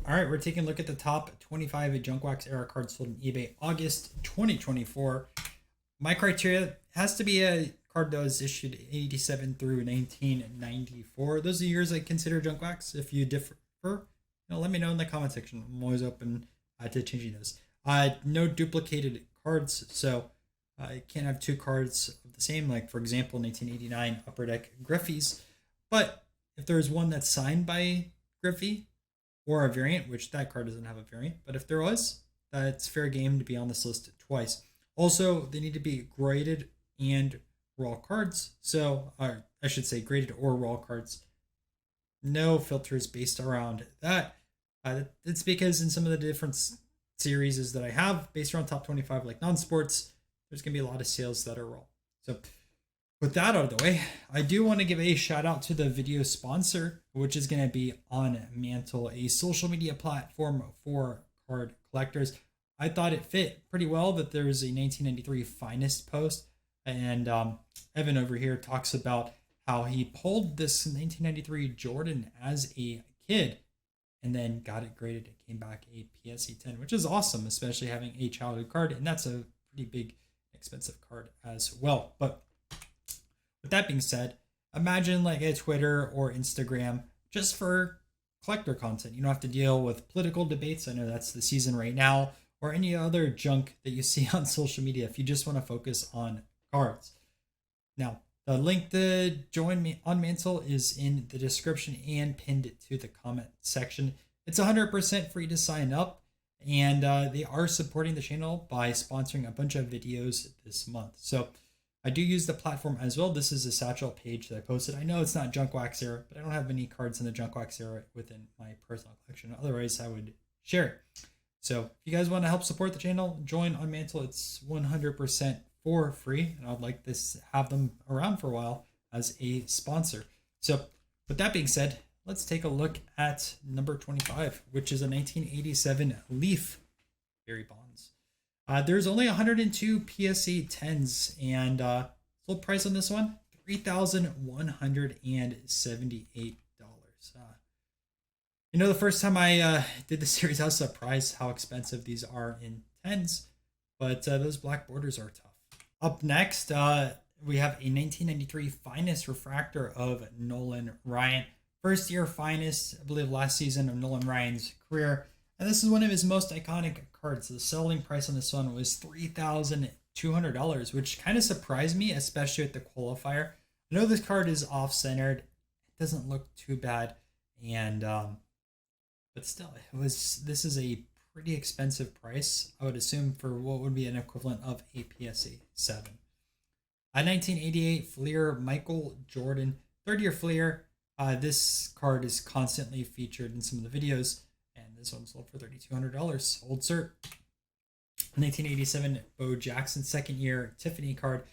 All right, we're taking a look at the top 25 Junkwax era cards sold on eBay August 2024. My criteria has to be a card that was issued 87 through 1994. Those are the years I consider Junkwax. If you differ, let me know in the comment section. I'm always open to changing those. No duplicated cards, so I can't have two cards of the same. Like for example, 1989 Upper Deck Griffey's. But if there's one that's signed by Griffey, or a variant, which that card doesn't have a variant, but if there was, that's fair game to be on this list twice. Also, they need to be graded and raw cards. So, I should say graded or raw cards. No filters based around that. It's because in some of the different series that I have based around top 25, like non-sports, there's going to be a lot of sales that are raw. So, with that out of the way, I do want to give a shout out to the video sponsor, which is going to be On Mantle, a social media platform for card collectors. I thought it fit pretty well that there's a 1993 Finest post, and Evan over here talks about how he pulled this 1993 Jordan as a kid and then got it graded. It came back a PSE 10, which is awesome, especially having a childhood card, and that's a pretty big, expensive card as well. But with that being said, imagine like a Twitter or Instagram just for collector content. You don't have to deal with political debates. I know that's the season right now, or any other junk that you see on social media if you just want to focus on cards. Now, the link to join me on Mantle is in the description and pinned to the comment section. It's 100% free to sign up, and they are supporting the channel by sponsoring a bunch of videos this month. So I do use the platform as well. This is a satchel page that I posted. I know it's not Junkwax era, but I don't have any cards in the Junkwax era within my personal collection. Otherwise, I would share it. So if you guys want to help support the channel, join on Mantle. It's 100% for free, and I'd like to have them around for a while as a sponsor. So with that being said, let's take a look at number 25, which is a 1987 Leaf Barry Bonds. There's only 102 PSA 10s, and sold price on this one $3,178. The first time I did the series, I was surprised how expensive these are in 10s, but those black borders are tough. Up next, we have a 1993 Finest Refractor of Nolan Ryan. First year Finest, I believe last season of Nolan Ryan's career. And this is one of his most iconic cards. The selling price on this one was $3,200, which kind of surprised me, especially with the qualifier. I know this card is off-centered. It doesn't look too bad. And but still, this is a pretty expensive price, I would assume, for what would be an equivalent of a PSA 7. A 1988 Fleer Michael Jordan, third year Fleer. This card is constantly featured in some of the videos, and this one sold for $3,200. Old cert. 1987 Bo Jackson, second year Tiffany card.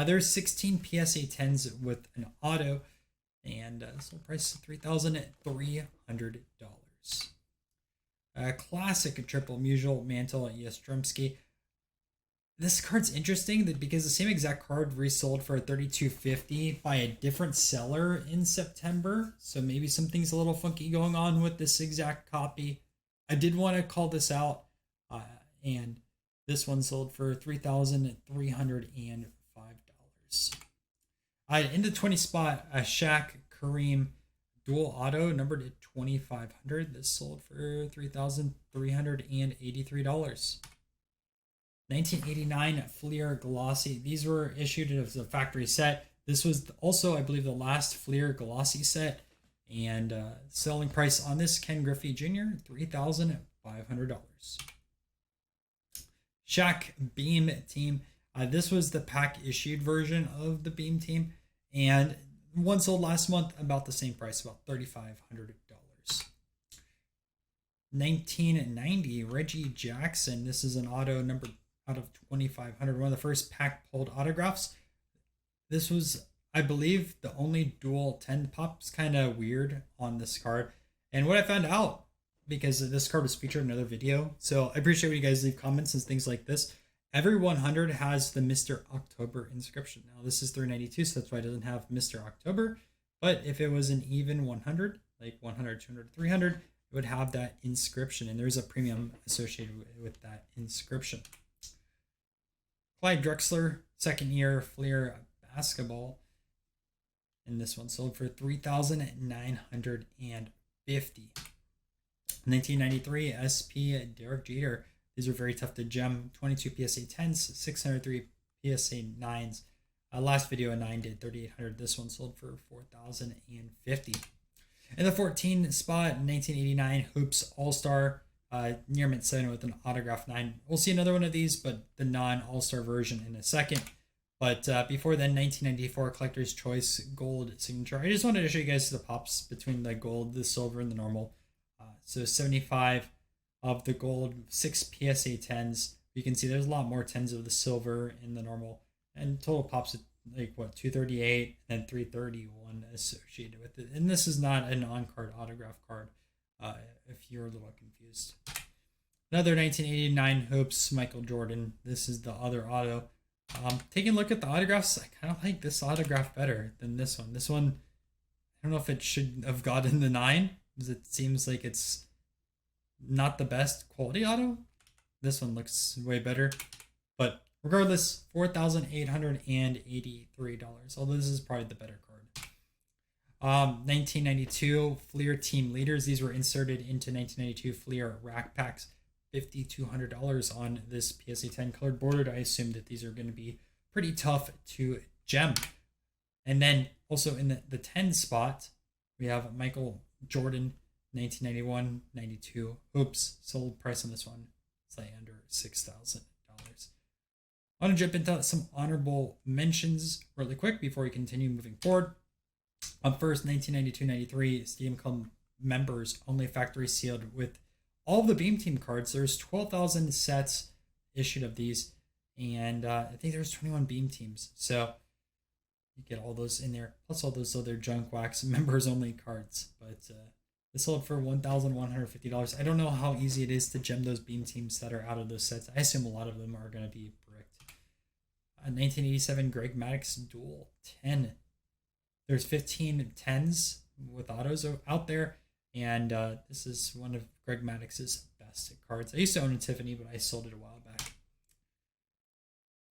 There's 16 PSA 10s with an auto, and sold price $3,300. Classic triple mutual Mantle and Yastrzemski. This card's interesting because the same exact card resold for $3,250 by a different seller in September. So maybe something's a little funky going on with this exact copy. I did want to call this out, and this one sold for $3,305. In the 20 spot, a Shaq Kareem dual auto numbered at 2,500. This sold for $3,383. 1989 Fleer Glossy. These were issued as a factory set. This was also, I believe, the last Fleer Glossy set. And selling price on this, Ken Griffey Jr., $3,500. Shaq Beam Team. This was the pack issued version of the Beam Team. And one sold last month, about the same price, about $3,500. 1990 Reggie Jackson. This is an auto number out of 2,500. One of the first pack pulled autographs. This was, I believe, the only dual 10 pops. Kind of weird on this card. And what I found out, because this card was featured in another video, so I appreciate when you guys leave comments and things like this. Every 100 has the Mr. October inscription. Now this is 392, so that's why it doesn't have Mr. October. But if it was an even 100, like 100, 200, 300, it would have that inscription, and there's a premium associated with that inscription. Clyde Drexler, second year Fleer basketball. And this one sold for $3,950. 1993 SP Derek Jeter. These are very tough to gem. 22 PSA 10s, 603 PSA 9s. Last video a 9 did 3,800. This one sold for $4,050. In the 14 spot, 1989 Hoops All-Star. Near mint 7 with an autograph 9. We'll see another one of these, but the non-All-Star version in a second. But before then, 1994 Collector's Choice Gold Signature. I just wanted to show you guys the pops between the gold, the silver, and the normal. So 75 of the gold, 6 PSA 10s. You can see there's a lot more 10s of the silver in the normal. And total pops at like what, 238 and then 331 associated with it. And this is not an on-card autograph card, if you're a little confused. Another 1989 Hoops Michael Jordan. This is the other auto. Taking a look at the autographs, I kind of like this autograph better than this one. This one, I don't know if it should have gotten the 9, because it seems like it's not the best quality auto. This one looks way better. But regardless, $4,883. Although this is probably the better card. 1992 Fleer Team Leaders. These were inserted into 1992 Fleer Rack Packs. $5,200 on this PSA 10 colored bordered. I assume that these are going to be pretty tough to gem. And then also in the 10 spot, we have Michael Jordan, 1991-92 Hoops. Sold price on this one slightly under $6,000. I want to jump into some honorable mentions really quick before we continue moving forward. First, 1992-93 Stadium Club members only factory sealed with all of the Beam Team cards. There's 12,000 sets issued of these, and I think there's 21 Beam Teams. So you get all those in there, plus all those other Junkwax members only cards. But this sold for $1,150. I don't know how easy it is to gem those Beam Teams that are out of those sets. I assume a lot of them are going to be bricked. 1987 Greg Maddux Dual 10. There's 15 10s with autos out there, and this is one of Greg Maddox's best cards. I used to own a Tiffany, but I sold it a while back.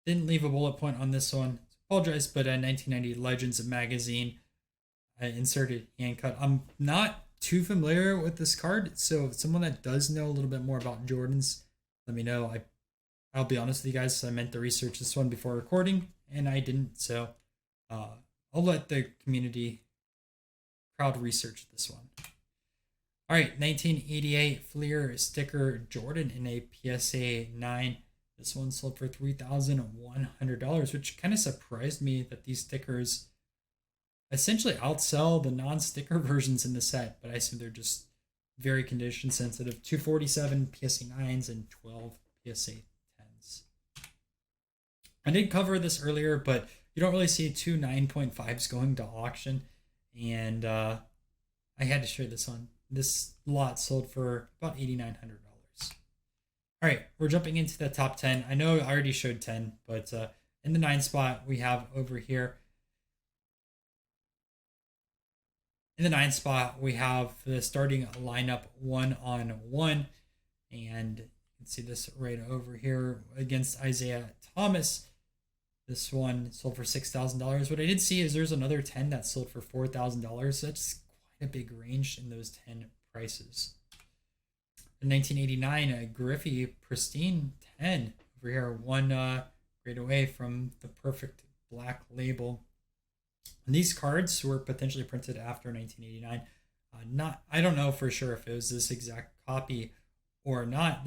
Didn't leave a bullet point on this one. Apologize, but 1990 Legends Magazine. I inserted hand cut. I'm not too familiar with this card, so if someone that does know a little bit more about Jordans, let me know. I'll be honest with you guys, I meant to research this one before recording, and I didn't, so I'll let the community crowd research this one. All right, 1988 Fleer sticker Jordan in a PSA 9. This one sold for $3,100, which kind of surprised me that these stickers essentially outsell the non-sticker versions in the set, but I assume they're just very condition sensitive. 247 PSA 9s and 12 PSA 10s. I did cover this earlier, but you don't really see two 9.5s going to auction, and I had to share this one. This lot sold for about $8,900. All right, we're jumping into the top 10. I know I already showed 10, but in the 9 spot, we have over here. In the 9 spot, we have the starting lineup 1-on-1, and you can see this right over here against Isaiah Thomas. This one sold for $6,000. What I did see is there's another 10 that sold for $4,000. That's quite a big range in those 10 prices. In 1989, Griffey Pristine 10 over here, one grade away from the perfect black label. And these cards were potentially printed after 1989. I don't know for sure if it was this exact copy or not.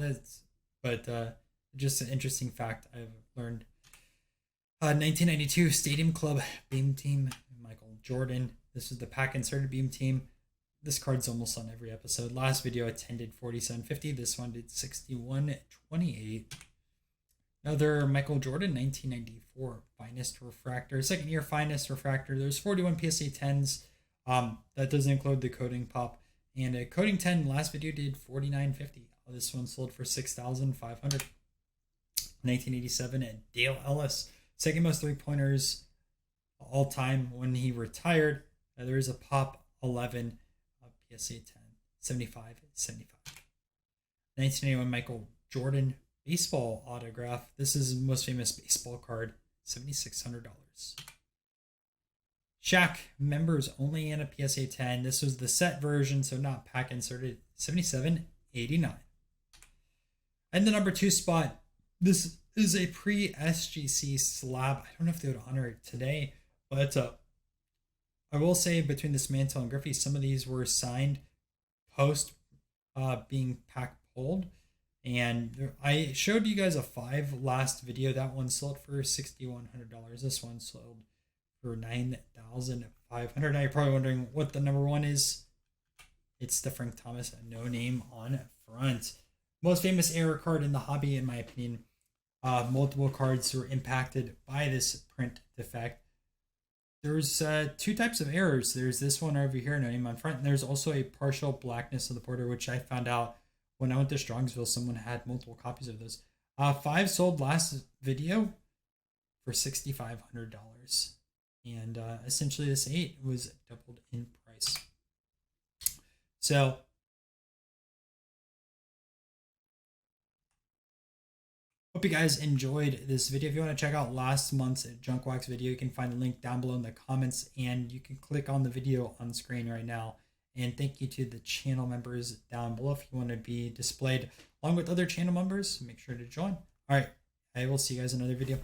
But just an interesting fact I've learned. 1992 Stadium Club Beam Team, Michael Jordan. This is the pack inserted Beam Team. This card's almost on every episode. Last video attended 4750. This one did 6128. Another Michael Jordan 1994 Finest Refractor. Second year Finest Refractor. There's 41 PSA 10s. That doesn't include the coating pop. And a coating 10 last video did 4950. This one sold for 6,500. 1987 and Dale Ellis. Second most 3-pointers all time when he retired. There is a pop 11 PSA 10. $75.75. 1981 Michael Jordan baseball autograph. This is most famous baseball card, $7,600. Shaq members only in a PSA 10. This was the set version, so not pack inserted, $77.89. And the number 2 spot, this is a pre-SGC slab. I don't know if they would honor it today, but I will say between this Mantle and Griffey, some of these were signed post being pack pulled. And I showed you guys a 5 last video. That one sold for $6,100. This one sold for $9,500. Now you're probably wondering what the number 1 is. It's the Frank Thomas no name on front. Most famous error card in the hobby, in my opinion. Multiple cards were impacted by this print defect. There's 2 types of errors. There's this one over here, no name on front, and there's also a partial blackness of the border, which I found out when I went to Strongsville. Someone had multiple copies of those. 5 sold last video for $6,500, and essentially this 8 was doubled in price. So hope you guys enjoyed this video. If you want to check out last month's Junkwax video, you can find the link down below in the comments, and you can click on the video on screen right now. And thank you to the channel members down below. If you want to be displayed along with other channel members, make sure to join. All right, I will see you guys in another video.